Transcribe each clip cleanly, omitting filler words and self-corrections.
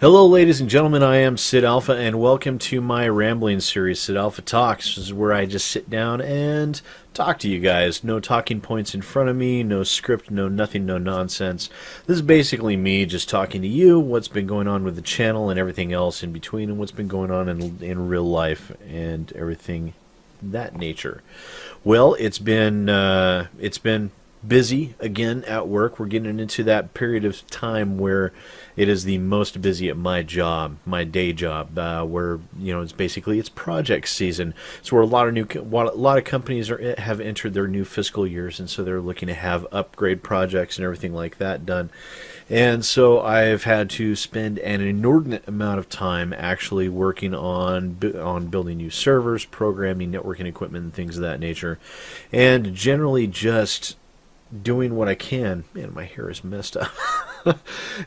Hello, ladies and gentlemen. I am SidAlpha, and welcome to my rambling series, SidAlpha Talks. This is where I just sit down and talk to you guys. No talking points in front of me, no script, no nothing, no nonsense. This is basically me just talking to you, what's been going on with the channel and everything else in between, and what's been going on in real life and everything that nature. Well, it's been busy again at work. We're getting into that period of time where it is the most busy at my job, my day job, where it's project season. So where a lot of companies have entered their new fiscal years, and so they're looking to have upgrade projects and everything like that done. And so I've had to spend an inordinate amount of time actually working on building new servers, programming, networking equipment, and things of that nature, and generally just doing what I can. Man, my hair is messed up.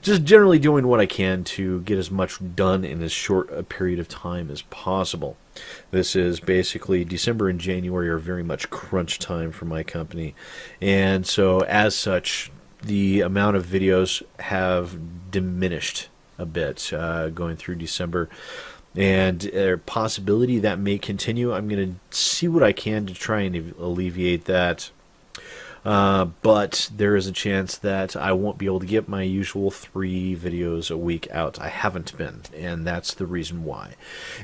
Just generally doing what I can to get as much done in as short a period of time as possible. This is basically December and January are very much crunch time for my company, and so as such, the amount of videos have diminished a bit going through December. And a possibility that may continue. I'm going to see what I can to try and alleviate that. But there is a chance that I won't be able to get my usual 3 videos a week out. I haven't been, and that's the reason why.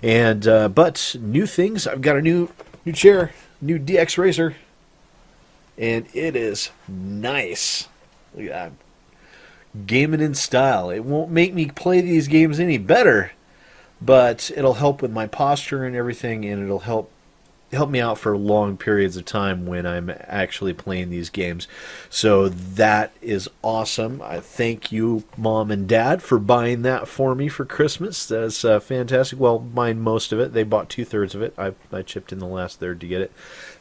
And but new things. I've got a new chair, new DX Racer, and it is nice. Look at that. Gaming in style. It won't make me play these games any better, but it'll help with my posture and everything, and it'll help me out for long periods of time when I'm actually playing these games. So that is awesome. I thank you, Mom and Dad, for buying that for me for Christmas. That's fantastic. Well, mine, most of it. They bought 2/3 of it. I chipped in the last third to get it.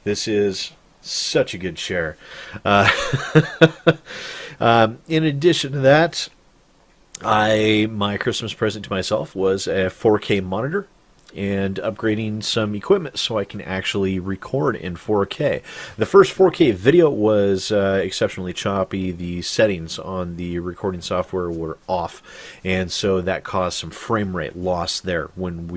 This is such a good chair. In addition to that, my Christmas present to myself was a 4K monitor and upgrading some equipment so I can actually record in 4K. The first 4K video was exceptionally choppy. The settings on the recording software were off, and so that caused some frame rate loss there when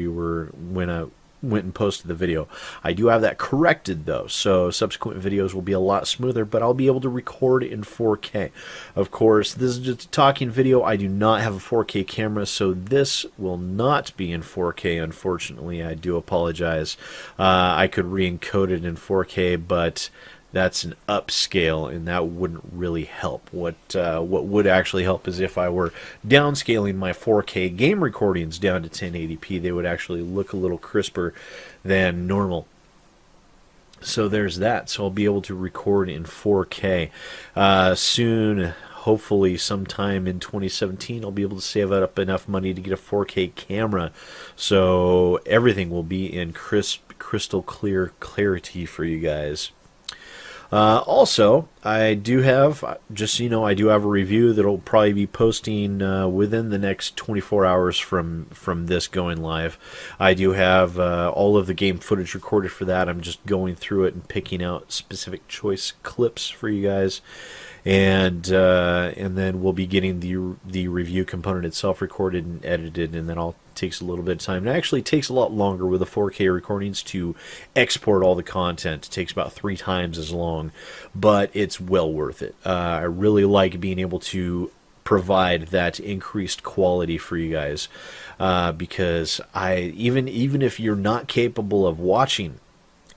I went and posted the video. I do have that corrected though, so subsequent videos will be a lot smoother, but I'll be able to record in 4K. Of course, this is just a talking video. I do not have a 4K camera, so this will not be in 4K, unfortunately. I do apologize. I could re-encode it in 4K, but that's an upscale, and that wouldn't really help. What would actually help is if I were downscaling my 4K game recordings down to 1080p. They would actually look a little crisper than normal. So there's that. So I'll be able to record in 4K soon. Hopefully sometime in 2017 I'll be able to save up enough money to get a 4K camera, so everything will be in crystal clear clarity for you guys. Also, I do have, just so you know, I do have a review that'll probably be posting within the next 24 hours from this going live. I do have all of the game footage recorded for that. I'm just going through it and picking out specific choice clips for you guys. And then we'll be getting the review component itself recorded and edited, and then all takes a little bit of time. It actually takes a lot longer with the 4K recordings to export all the content. It takes about 3 times as long, but it's well worth it. I really like being able to provide that increased quality for you guys, because even if you're not capable of watching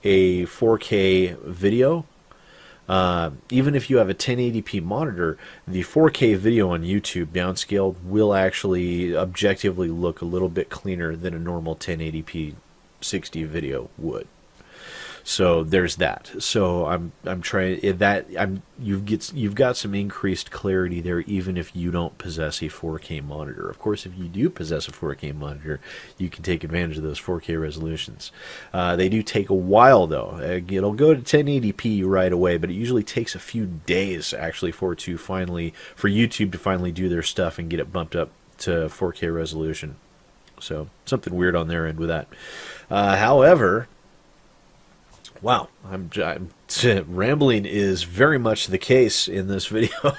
a 4K video, even if you have a 1080p monitor, the 4K video on YouTube downscaled will actually objectively look a little bit cleaner than a normal 1080p 60 video would. So there's that. So I'm trying that. You've got some increased clarity there, even if you don't possess a 4K monitor. Of course, if you do possess a 4K monitor, you can take advantage of those 4K resolutions. They do take a while though. It'll go to 1080p right away, but it usually takes a few days actually for YouTube to finally do their stuff and get it bumped up to 4K resolution. So something weird on their end with that. However, wow, I'm rambling is very much the case in this video.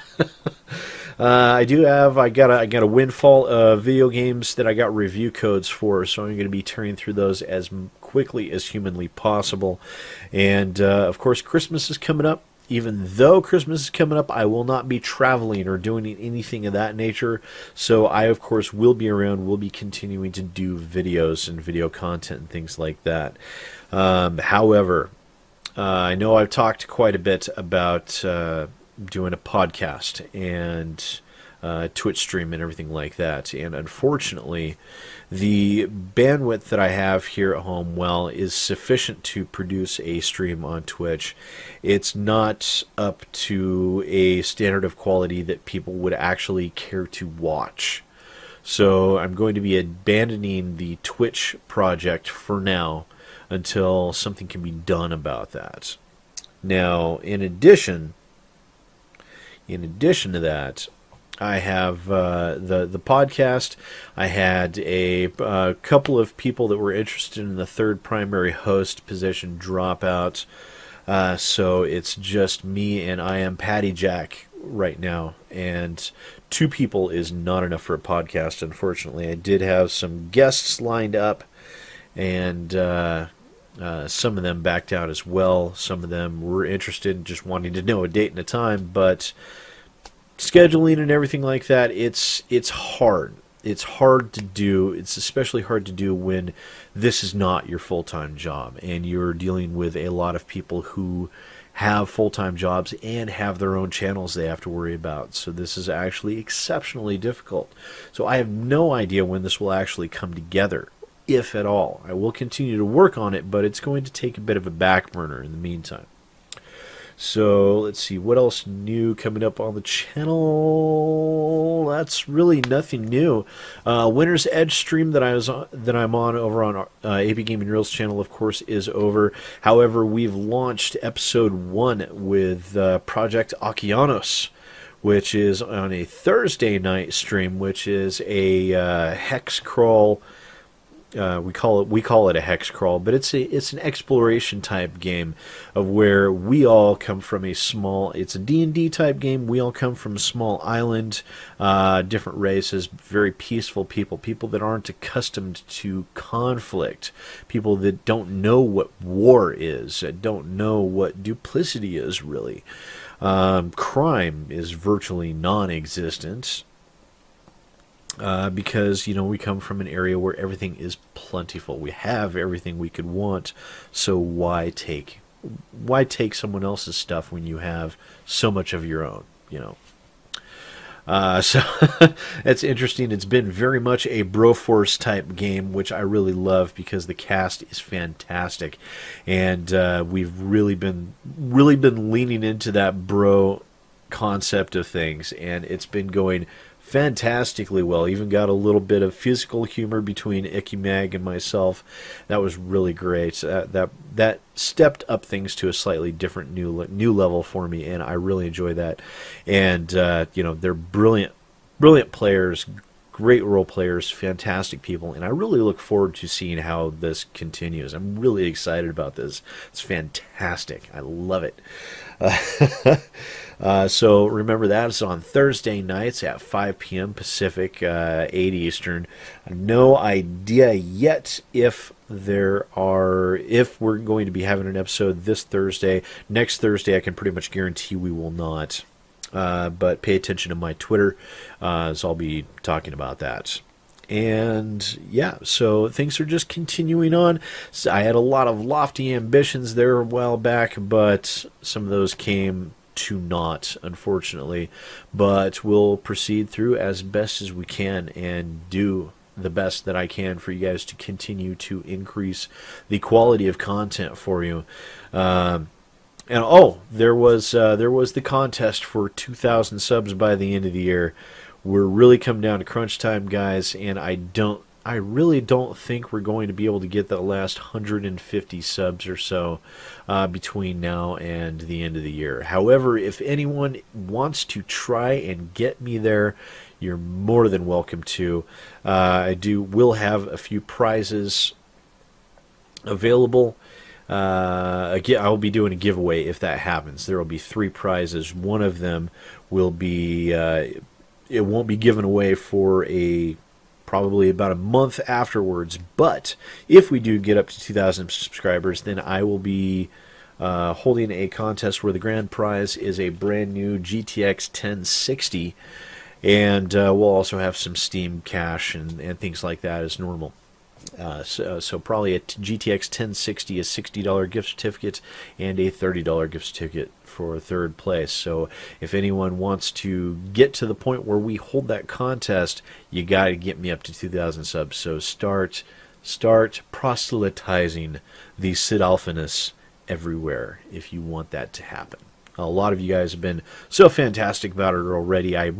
I do have. I got a windfall of video games that I got review codes for, so I'm going to be tearing through those as quickly as humanly possible. And of course, Christmas is coming up. Even though Christmas is coming up, I will not be traveling or doing anything of that nature. So I, of course, will be around. Will be continuing to do videos and video content and things like that. However, I know I've talked quite a bit about doing a podcast and Twitch stream and everything like that. And unfortunately, the bandwidth that I have here at home, is sufficient to produce a stream on Twitch. It's not up to a standard of quality that people would actually care to watch. So I'm going to be abandoning the Twitch project for now until something can be done about that. Now, in addition to that, I have the podcast. I had a couple of people that were interested in the third primary host position drop out. So it's just me and I am Patty Jack right now. And 2 people is not enough for a podcast, unfortunately. I did have some guests lined up, and some of them backed out as well. Some of them were interested in just wanting to know a date and a time, but scheduling and everything like that, it's hard. It's hard to do. It's especially hard to do when this is not your full-time job and you're dealing with a lot of people who have full-time jobs and have their own channels they have to worry about. So this is actually exceptionally difficult. So I have no idea when this will actually come together, if at all. I will continue to work on it, but it's going to take a bit of a back burner in the meantime. So let's see what else new coming up on the channel. That's really nothing new. Winter's Edge stream that I'm on over on AP Gaming Reels channel, of course, is over. However, we've launched episode 1 with Project Okeanos, which is on a Thursday night stream, which is a hex crawl. We call it a hex crawl, but it's an exploration type game of where we all come from it's a D&D type game. We all come from a small island, different races, very peaceful people that aren't accustomed to conflict, people that don't know what war is, don't know what duplicity is really. Crime is virtually non-existent. Because, we come from an area where everything is plentiful. We have everything we could want, so why take someone else's stuff when you have so much of your own, So that's interesting. It's been very much a Broforce type game, which I really love because the cast is fantastic, and we've really been leaning into that bro concept of things, and it's been going fantastically well. Even got a little bit of physical humor between Icky Mag and myself. That was really great. That stepped up things to a slightly different new level for me, and I really enjoy that. And they're brilliant players, great role players, fantastic people, and I really look forward to seeing how this continues. I'm really excited about this. It's fantastic. I love it. So remember that is on Thursday nights at 5 p.m. Pacific, 8 Eastern. No idea yet if we're going to be having an episode this Thursday. Next Thursday, I can pretty much guarantee we will not. But pay attention to my Twitter, as I'll be talking about that. And yeah, so things are just continuing on. So I had a lot of lofty ambitions there a while back, but some of those came to naught, unfortunately. But we'll proceed through as best as we can and do the best that I can for you guys to continue to increase the quality of content for you. And there was the contest for 2,000 subs by the end of the year. We're really coming down to crunch time, guys, and I really don't think we're going to be able to get the last 150 subs or so between now and the end of the year. However, if anyone wants to try and get me there, you're more than welcome to. Will have a few prizes available. I'll be doing a giveaway if that happens. There will be 3 prizes. One of them will be it won't be given away for probably about a month afterwards. But if we do get up to 2,000 subscribers, then I will be holding a contest where the grand prize is a brand new GTX 1060, and we'll also have some Steam cash and things like that as normal. So probably a GTX 1060, a $60 gift certificate, and a $30 gift certificate for third place. So if anyone wants to get to the point where we hold that contest, you got to get me up to 2,000 subs. So start proselytizing the SidAlpha-ness everywhere if you want that to happen. A lot of you guys have been so fantastic about it already. I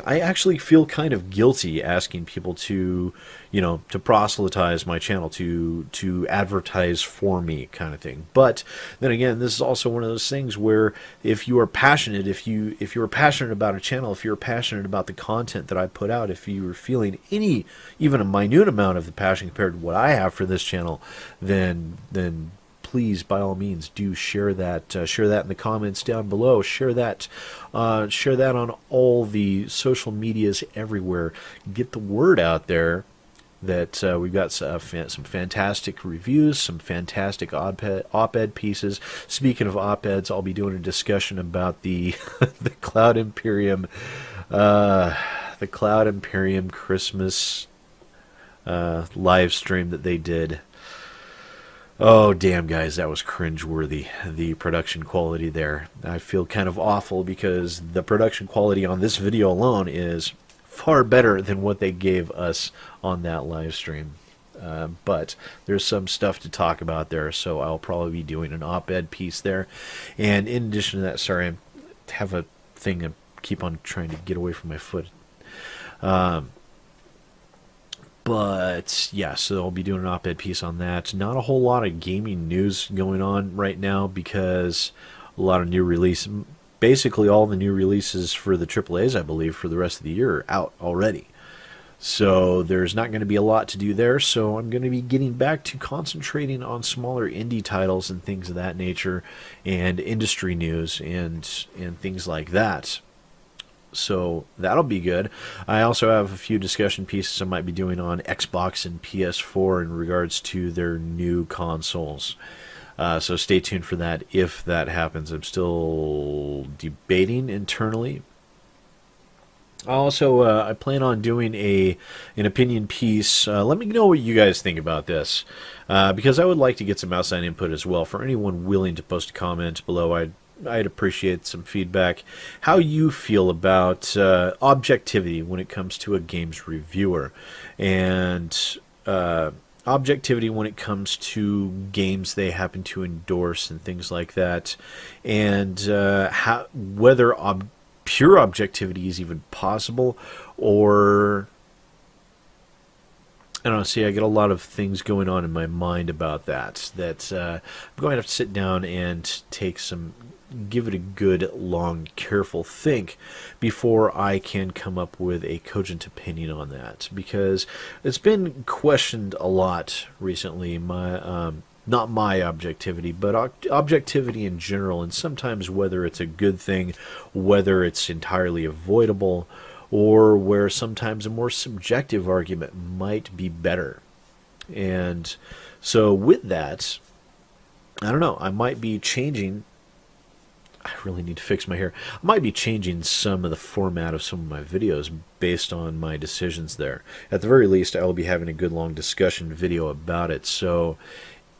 actually feel kind of guilty asking people to, to proselytize my channel, to advertise for me, kind of thing. But then again, this is also one of those things where if you are passionate, if you are passionate about a channel, if you're passionate about the content that I put out, if you are feeling even a minute amount of the passion compared to what I have for this channel, then please, by all means, do share that. Share that in the comments down below. Share that on all the social medias everywhere. Get the word out there that we've got some fantastic reviews, some fantastic op-ed pieces. Speaking of op-eds, I'll be doing a discussion about the the Cloud Imperium Christmas live stream that they did. Oh, damn, guys, that was cringeworthy, the production quality there. I feel kind of awful because the production quality on this video alone is far better than what they gave us on that live stream. But there's some stuff to talk about there, so I'll probably be doing an op-ed piece there. And in addition to that, sorry, I have a thing I keep on trying to get away from my foot. But yeah, so I'll be doing an op-ed piece on that. Not a whole lot of gaming news going on right now because a lot of new release. Basically, all the new releases for the AAAs, I believe, for the rest of the year are out already. So there's not going to be a lot to do there. So I'm going to be getting back to concentrating on smaller indie titles and things of that nature, and industry news and things like that. So that'll be good. I also have a few discussion pieces I might be doing on Xbox and PS4 in regards to their new consoles. So stay tuned for that if that happens. I'm still debating internally. Also, I plan on doing an opinion piece. Let me know what you guys think about this, because I would like to get some outside input as well. For anyone willing to post a comment below, I'd appreciate some feedback. How you feel about objectivity when it comes to a game's reviewer, and objectivity when it comes to games they happen to endorse and things like that, and whether pure objectivity is even possible, or I don't know. See, I get a lot of things going on in my mind about that. I'm going to have to sit down and give it a good, long, careful think before I can come up with a cogent opinion on that, because it's been questioned a lot recently. Not my objectivity, but objectivity in general, and sometimes whether it's a good thing, whether it's entirely avoidable, or where sometimes a more subjective argument might be better. And so with that, I don't know, I might be changing. I really need to fix my hair. I might be changing some of the format of some of my videos based on my decisions there. At the very least, I will be having a good long discussion video about it. So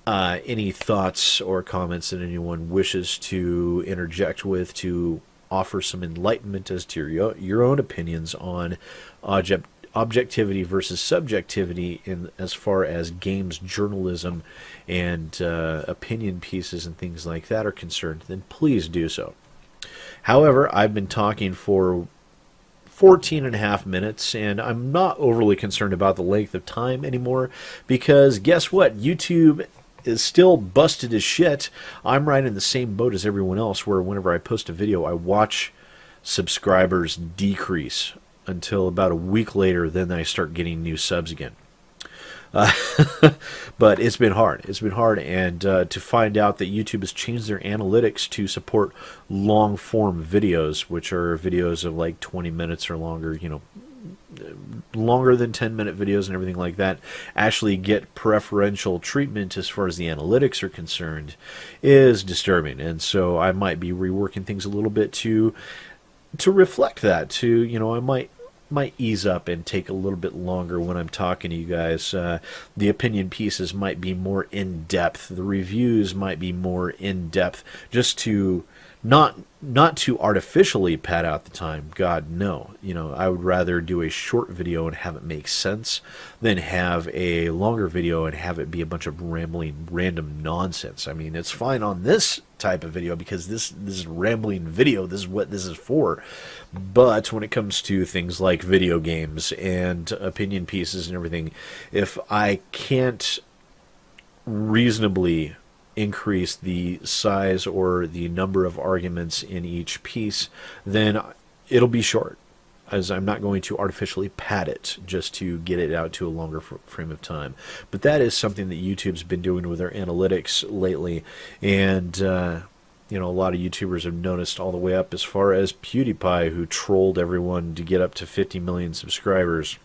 any thoughts or comments that anyone wishes to interject with, to offer some enlightenment as to your own opinions on objectivity versus subjectivity in as far as games journalism and opinion pieces and things like that are concerned, then please do so. However, I've been talking for 14.5 minutes, and I'm not overly concerned about the length of time anymore, because guess what? YouTube is still busted as shit. I'm right in the same boat as everyone else, where whenever I post a video, I watch subscribers decrease until about a week later, then I start getting new subs again. But it's been hard. It's been hard, and to find out that YouTube has changed their analytics to support long form videos, which are videos of like 20 minutes or longer, longer than 10-minute videos and everything like that, actually get preferential treatment as far as the analytics are concerned, is disturbing. And so I might be reworking things a little bit to reflect that. I might ease up and take a little bit longer when I'm talking to you guys. The opinion pieces might be more in depth. The reviews might be more in depth, just to not to artificially pad out the time. God, no. I would rather do a short video and have it make sense than have a longer video and have it be a bunch of rambling, random nonsense. I mean, it's fine on this type of video because this is rambling video. This is what this is for. But when it comes to things like video games and opinion pieces and everything, if I can't reasonably increase the size or the number of arguments in each piece, then it'll be short, as I'm not going to artificially pad it just to get it out to a longer frame of time. But that is something that YouTube's been doing with their analytics lately, and a lot of YouTubers have noticed, all the way up as far as PewDiePie, who trolled everyone to get up to 50 million subscribers.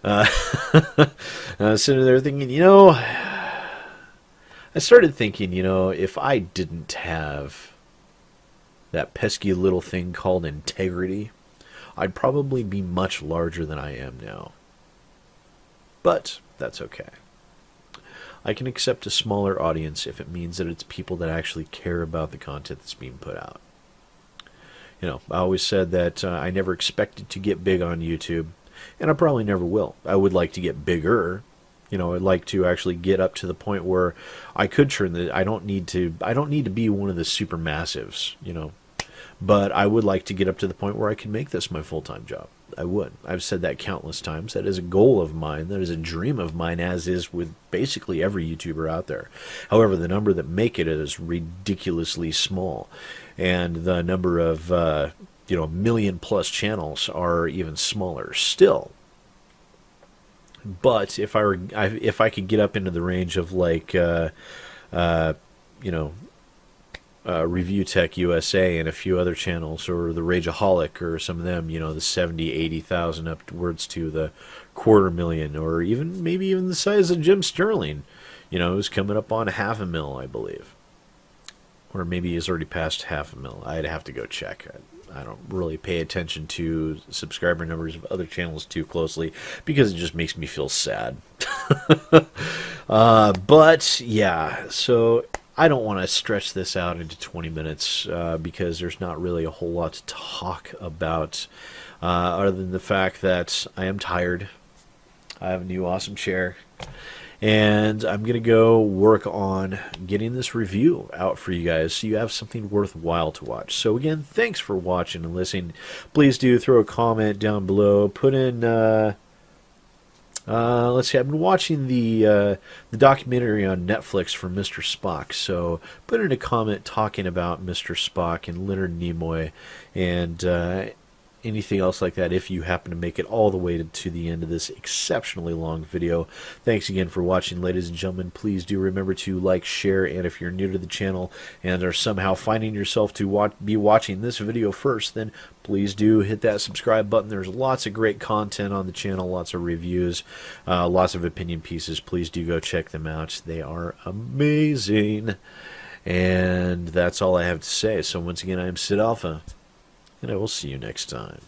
Sitting there thinking, I started thinking, if I didn't have that pesky little thing called integrity, I'd probably be much larger than I am now. But that's okay. I can accept a smaller audience if it means that it's people that actually care about the content that's being put out. I always said that I never expected to get big on YouTube, and I probably never will. I would like to get bigger. I'd like to actually get up to the point where I could turn the. I don't need to be one of the super massives, but I would like to get up to the point where I can make this my full-time job. I would. I've said that countless times. That is a goal of mine. That is a dream of mine, as is with basically every YouTuber out there. However, the number that make it is ridiculously small, and the number of million-plus channels are even smaller still. But if I could get up into the range of like Review Tech USA and a few other channels, or the Rageaholic, or some of them, the 70, 80,000 upwards to the 250,000, or maybe even the size of Jim Sterling, who's coming up on 500,000, I believe, or maybe he's already passed 500,000. I'd have to go check. I don't really pay attention to subscriber numbers of other channels too closely because it just makes me feel sad. But yeah, so I don't want to stretch this out into 20 minutes because there's not really a whole lot to talk about other than the fact that I am tired. I have a new awesome chair. And I'm going to go work on getting this review out for you guys so you have something worthwhile to watch. So again, thanks for watching and listening. Please do throw a comment down below. Put in, let's see, I've been watching the documentary on Netflix for Mr. Spock. So put in a comment talking about Mr. Spock and Leonard Nimoy and anything else like that if you happen to make it all the way to the end of this exceptionally long video. Thanks again for watching, ladies and gentlemen. Please do remember to like, share, and if you're new to the channel and are somehow finding yourself to be watching this video first, then please do hit that subscribe button. There's lots of great content on the channel, lots of reviews, lots of opinion pieces. Please do go check them out. They are amazing. And that's all I have to say. So once again, I'm SidAlpha, and I will see you next time.